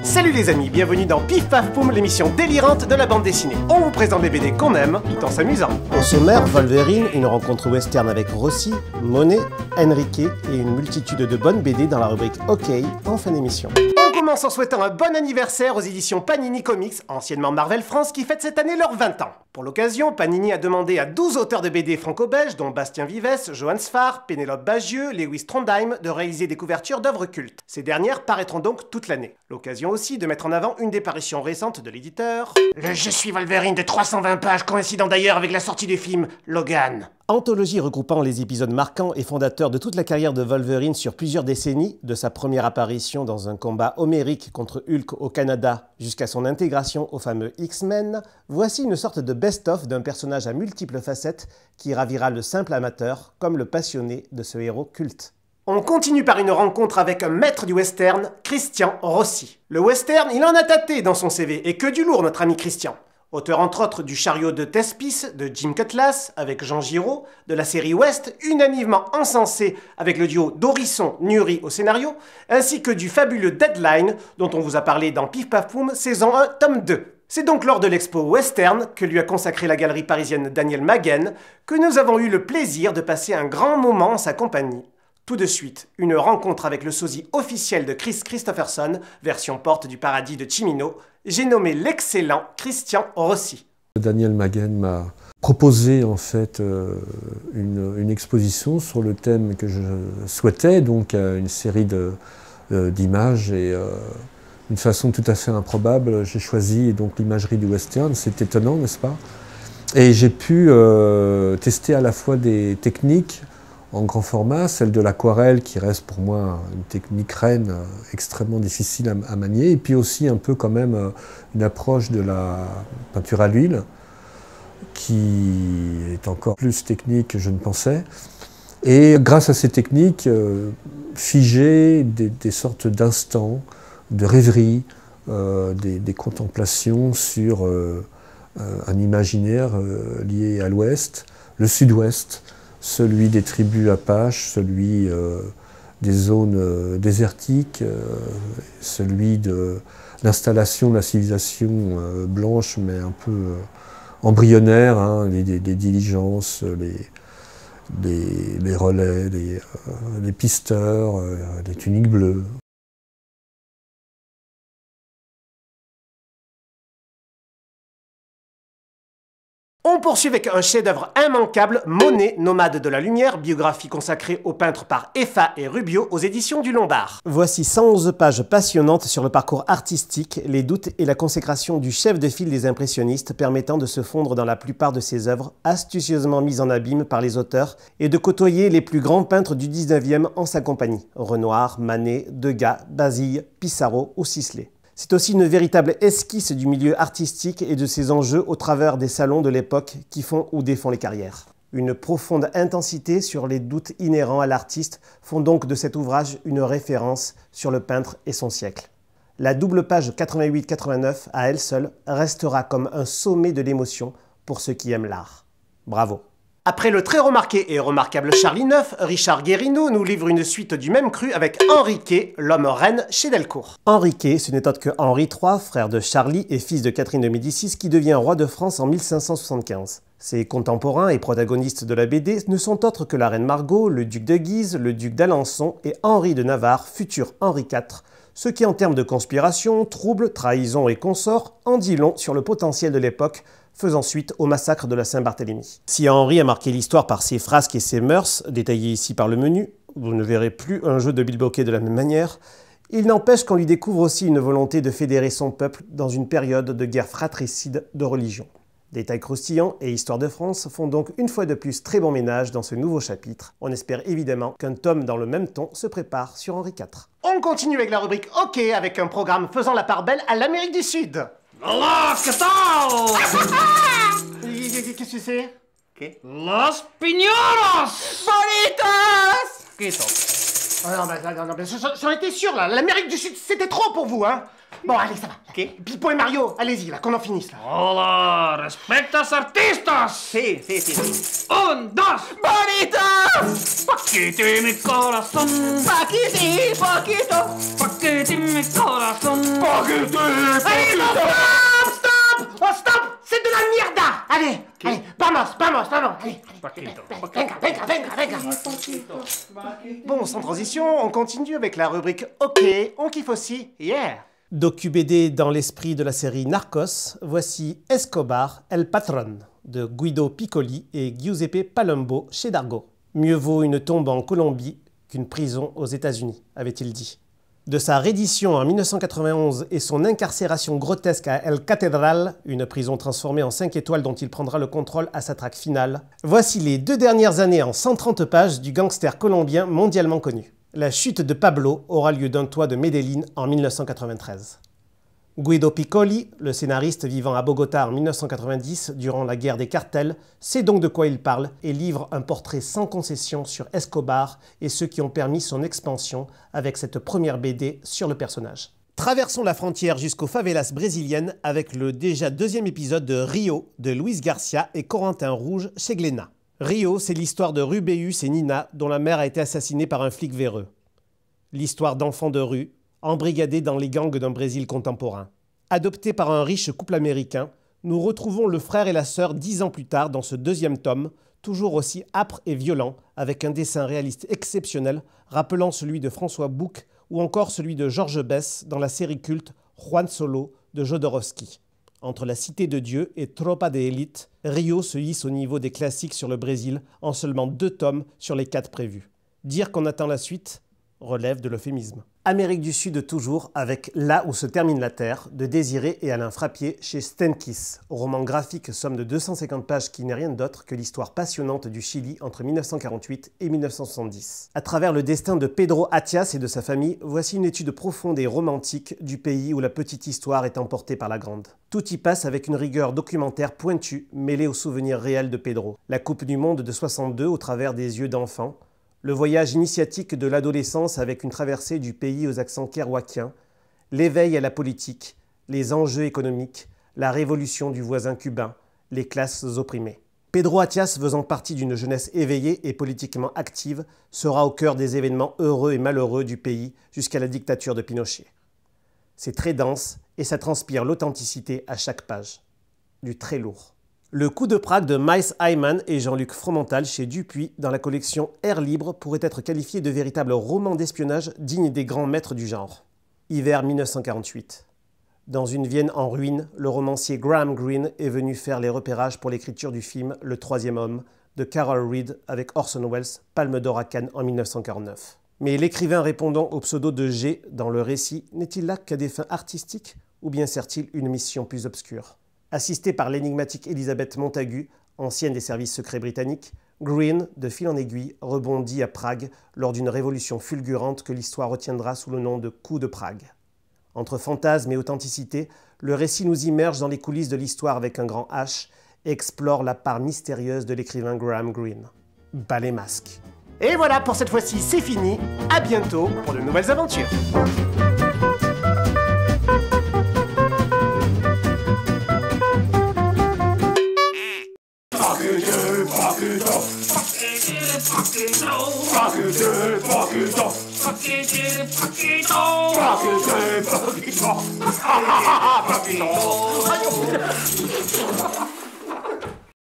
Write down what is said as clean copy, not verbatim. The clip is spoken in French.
Salut les amis, bienvenue dans Pif Paf Poum, l'émission délirante de la bande dessinée. On vous présente des BD qu'on aime, tout en s'amusant. Au sommaire, Wolverine, une rencontre western avec Rossi, Monet, Enrique et une multitude de bonnes BD dans la rubrique OK en fin d'émission. On commence en souhaitant un bon anniversaire aux éditions Panini Comics, anciennement Marvel France, qui fêtent cette année leurs 20 ans. Pour l'occasion, Panini a demandé à 12 auteurs de BD franco-belges, dont Bastien Vives, Johan Sfar, Pénélope Bagieux, Lewis Trondheim, de réaliser des couvertures d'œuvres cultes. Ces dernières paraîtront donc toute l'année. L'occasion aussi de mettre en avant une des parutions récentes de l'éditeur, le Je suis Wolverine de 320 pages, coïncidant d'ailleurs avec la sortie du film Logan. Anthologie regroupant les épisodes marquants et fondateurs de toute la carrière de Wolverine sur plusieurs décennies, de sa première apparition dans un combat homérique contre Hulk au Canada jusqu'à son intégration au fameux X-Men, voici une sorte de best-of d'un personnage à multiples facettes qui ravira le simple amateur comme le passionné de ce héros culte. On continue par une rencontre avec un maître du western, Christian Rossi. Le western, il en a tâté dans son CV, et que du lourd notre ami Christian. Auteur entre autres du Chariot de Thespis de Jim Cutlass avec Jean Giraud, de la série West unanimement encensée avec le duo Dorisson-Nury au scénario, ainsi que du fabuleux Deadline dont on vous a parlé dans Pif Paf Poum saison 1 tome 2. C'est donc lors de l'expo Western que lui a consacré la galerie parisienne Daniel Maguen que nous avons eu le plaisir de passer un grand moment en sa compagnie. Tout de suite, une rencontre avec le sosie officiel de Chris Christopherson, version Porte du Paradis de Cimino, j'ai nommé l'excellent Christian Rossi. Daniel Maguen m'a proposé en fait une exposition sur le thème que je souhaitais, donc une série d'images et d'une façon tout à fait improbable, j'ai choisi donc l'imagerie du western, c'est étonnant n'est-ce pas? Et j'ai pu tester à la fois des techniques en grand format, celle de l'aquarelle qui reste pour moi une technique reine extrêmement difficile à manier, et puis aussi un peu quand même une approche de la peinture à l'huile qui est encore plus technique que je ne pensais. Et grâce à ces techniques, figer des sortes d'instants, de rêverie, des contemplations sur un imaginaire lié à l'Ouest, le Sud-Ouest, celui des tribus Apaches, celui des zones désertiques, celui de l'installation de la civilisation blanche mais un peu embryonnaire, hein, les diligences, les relais, les pisteurs, les tuniques bleues. On poursuit avec un chef-d'œuvre immanquable, Monet, nomade de la lumière, biographie consacrée aux peintres par Effa et Rubio aux éditions du Lombard. Voici 111 pages passionnantes sur le parcours artistique, les doutes et la consécration du chef de file des impressionnistes permettant de se fondre dans la plupart de ses œuvres, astucieusement mises en abîme par les auteurs, et de côtoyer les plus grands peintres du 19e en sa compagnie, Renoir, Manet, Degas, Basile, Pissarro ou Sisley. C'est aussi une véritable esquisse du milieu artistique et de ses enjeux au travers des salons de l'époque qui font ou défont les carrières. Une profonde intensité sur les doutes inhérents à l'artiste font donc de cet ouvrage une référence sur le peintre et son siècle. La double page 88-89, à elle seule, restera comme un sommet de l'émotion pour ceux qui aiment l'art. Bravo! Après le très remarqué et remarquable Charlie IX, Richard Guérino nous livre une suite du même cru avec Henrique, l'homme reine chez Delcourt. Henrique, ce n'est autre que Henri III, frère de Charlie et fils de Catherine de Médicis, qui devient roi de France en 1575. Ses contemporains et protagonistes de la BD ne sont autres que la reine Margot, le duc de Guise, le duc d'Alençon et Henri de Navarre, futur Henri IV, ce qui en termes de conspiration, troubles, trahison et consorts en dit long sur le potentiel de l'époque, faisant suite au massacre de la Saint-Barthélemy. Si Henri a marqué l'histoire par ses frasques et ses mœurs, détaillées ici par le menu, vous ne verrez plus un jeu de bilboquet de la même manière, il n'empêche qu'on lui découvre aussi une volonté de fédérer son peuple dans une période de guerre fratricide de religion. Détails croustillants et Histoire de France font donc une fois de plus très bon ménage dans ce nouveau chapitre. On espère évidemment qu'un tome dans le même ton se prépare sur Henri IV. On continue avec la rubrique OK avec un programme faisant la part belle à l'Amérique du Sud. Hola, ¿qué tal? Qu'est-ce que c'est? Los piñones! Bonitos! Quito. Oh non, mais j'en étais sûr, là. L'Amérique du Sud, c'était trop pour vous, hein. Bon, allez, ça va. ¿Qué? Pipo et Mario, allez-y, là, qu'on en finisse, là. Hola, respetas artistas. Sí. Un, dos. ¡Bonitas! Paquete mi corazón. Poquito. Paquete mi corazón. Allez, non, stop! Oh, stop! C'est de la mierda! Allez, vamos! Allez, Paquito. venga! Bon, sans transition, on continue avec la rubrique OK, on kiffe aussi, yeah! Docu-BD dans l'esprit de la série Narcos, voici Escobar, El Patron, de Guido Piccoli et Giuseppe Palumbo chez Dargaud. Mieux vaut une tombe en Colombie qu'une prison aux États-Unis, avait-il dit. De sa reddition en 1991 et son incarcération grotesque à El Catedral, une prison transformée en 5 étoiles dont il prendra le contrôle à sa traque finale, voici les 2 dernières années en 130 pages du gangster colombien mondialement connu. La chute de Pablo aura lieu d'un toit de Medellín en 1993. Guido Piccoli, le scénariste vivant à Bogota en 1990 durant la guerre des cartels, sait donc de quoi il parle et livre un portrait sans concession sur Escobar et ceux qui ont permis son expansion avec cette première BD sur le personnage. Traversons la frontière jusqu'aux favelas brésiliennes avec le déjà 2e épisode de Rio de Luis Garcia et Corentin Rouge chez Glénat. Rio, c'est l'histoire de Rubeus et Nina dont la mère a été assassinée par un flic véreux. L'histoire d'enfants de rue, embrigadés dans les gangs d'un Brésil contemporain. Adoptés par un riche couple américain, nous retrouvons le frère et la sœur 10 ans plus tard dans ce 2e tome, toujours aussi âpre et violent, avec un dessin réaliste exceptionnel, rappelant celui de François Bouc ou encore celui de Georges Besse dans la série culte Juan Solo de Jodorowsky. Entre La Cité de Dieu et Tropa de Élite, Rio se hisse au niveau des classiques sur le Brésil en seulement 2 tomes sur les 4 prévus. Dire qu'on attend la suite relève de l'euphémisme. Amérique du Sud toujours avec Là où se termine la Terre de Désiré et Alain Frappier chez Stenkiss, roman graphique somme de 250 pages qui n'est rien d'autre que l'histoire passionnante du Chili entre 1948 et 1970. À travers le destin de Pedro Attias et de sa famille, voici une étude profonde et romantique du pays où la petite histoire est emportée par la grande. Tout y passe avec une rigueur documentaire pointue mêlée aux souvenirs réels de Pedro. La Coupe du Monde de 62 au travers des yeux d'enfants, le voyage initiatique de l'adolescence avec une traversée du pays aux accents kerouakiens, l'éveil à la politique, les enjeux économiques, la révolution du voisin cubain, les classes opprimées. Pedro Attias, faisant partie d'une jeunesse éveillée et politiquement active, sera au cœur des événements heureux et malheureux du pays jusqu'à la dictature de Pinochet. C'est très dense et ça transpire l'authenticité à chaque page. Du très lourd. Le coup de Prague de Miles Hyman et Jean-Luc Fromental chez Dupuis dans la collection Air Libre pourrait être qualifié de véritable roman d'espionnage digne des grands maîtres du genre. Hiver 1948. Dans une Vienne en ruine, le romancier Graham Greene est venu faire les repérages pour l'écriture du film Le Troisième Homme de Carol Reed avec Orson Welles, Palme d'Or à Cannes en 1949. Mais l'écrivain répondant au pseudo de G dans le récit n'est-il là qu'à des fins artistiques ou bien sert-il une mission plus obscure? Assisté par l'énigmatique Elisabeth Montagu, ancienne des services secrets britanniques, Greene, de fil en aiguille, rebondit à Prague lors d'une révolution fulgurante que l'histoire retiendra sous le nom de coup de Prague. Entre fantasme et authenticité, le récit nous immerge dans les coulisses de l'histoire avec un grand H et explore la part mystérieuse de l'écrivain Graham Greene. Bas les masques. Et voilà, pour cette fois-ci, c'est fini. À bientôt pour de nouvelles aventures. Paquito.